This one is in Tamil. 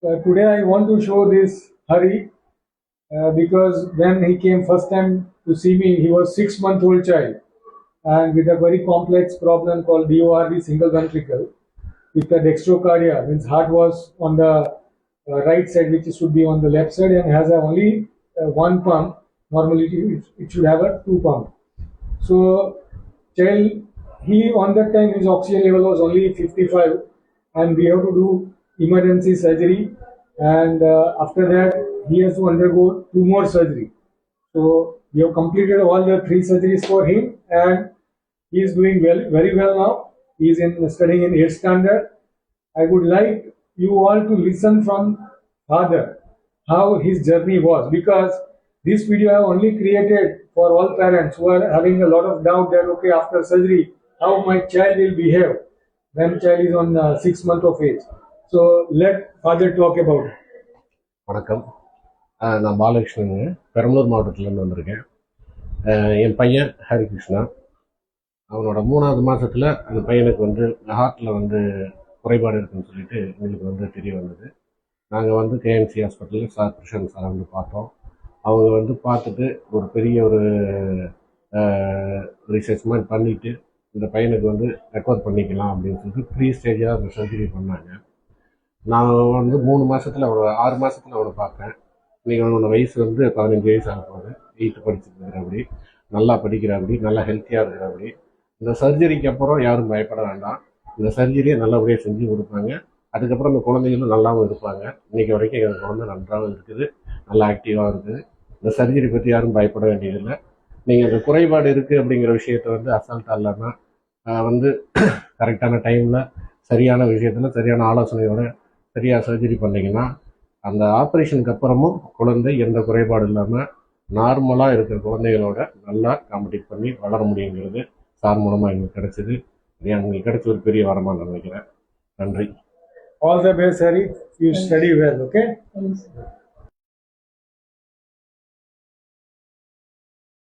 Today I want to show this Hari because when he came first time to see me, he was 6-month-old child and with a very complex problem called DORD, single ventricle, with the dextrocardia, means heart was on the right side, which should be on the left side, and has only one pump. Normally it should have a two pump. So child, he on that time his oxygen level was only 55, and we have to do emergency surgery, and after that he has to undergo two more surgery. So we have completed all the three surgeries for him, and he is doing well, very well now. He is studying in 8th standard. I would like you all to listen from father how his journey was, because this video I have only created for all parents who are having a lot of doubt that okay, after surgery how my child will behave when child is on 6 months of age. So let father talk about it. வணக்கம். நான் பாலகிருஷ்ணனுங்க, பெரம்பலூர் மாவட்டத்திலேருந்து வந்திருக்கேன். என் பையன் ஹரிகிருஷ்ணா. அவனோட 3வது மாதத்தில் அந்த பையனுக்கு ஹார்ட்டில் குறைபாடு இருக்குன்னு சொல்லிட்டு எங்களுக்கு தெரிய வந்தது. நாங்கள் கேஎம்சி ஹாஸ்பிட்டலில் சார் பிரசாந்த் சாரை பார்த்தோம். அவங்க பார்த்துட்டு ஒரு பெரிய ஒரு ரிசர்ச் மாதிரி பண்ணிவிட்டு இந்த பையனுக்கு ரெக்கவர் பண்ணிக்கலாம் அப்படின்னு சொல்லிட்டு 3 ஸ்டேஜாக அந்த சர்ஜரி பண்ணாங்க. நான் 3 மாதத்தில் 6 மாதத்தில் அவனை பார்த்தேன். இன்றைக்கி அவனோட வயசு 15 வயசு ஆகுது. 8th படிச்சுருக்கிறபடி, நல்லா படிக்கிறாப்படி, நல்லா ஹெல்த்தியாக இருக்கிறபடி. இந்த சர்ஜரிக்கு அப்புறம் யாரும் பயப்பட வேண்டாம். இந்த சர்ஜரியை நல்லபடியாக செஞ்சு கொடுப்பாங்க. அதுக்கப்புறம் இந்த குழந்தைகளும் நல்லாவும் இருப்பாங்க. இன்றைக்கி வரைக்கும் எங்கள் குழந்தை நன்றாகவும் இருக்குது, நல்லா ஆக்டிவாக இருக்குது. இந்த சர்ஜரி பற்றி யாரும் பயப்பட வேண்டியதில்லை. நீங்கள் அந்த குறைபாடு இருக்குது அப்படிங்கிற விஷயத்தை அசால்ட்டாக இல்லாமல் கரெக்டான டைமில் சரியான விஷயத்தில் சரியான ஆலோசனையோட சரியாக சர்ஜரி பண்ணிங்கன்னா அந்த ஆப்ரேஷனுக்கு அப்புறமும் குழந்தை எந்த குறைபாடு இல்லாமல் நார்மலாக இருக்கிற குழந்தைகளோட நல்லா காம்படிட் பண்ணி வளர முடியுங்கிறது சார் மூலமாக எங்களுக்கு கிடைச்சிது. எங்களுக்கு கிடைச்ச ஒரு பெரிய வரமாக நான் நினைக்கிறேன். நன்றி. All the best, Hari. You study well, okay?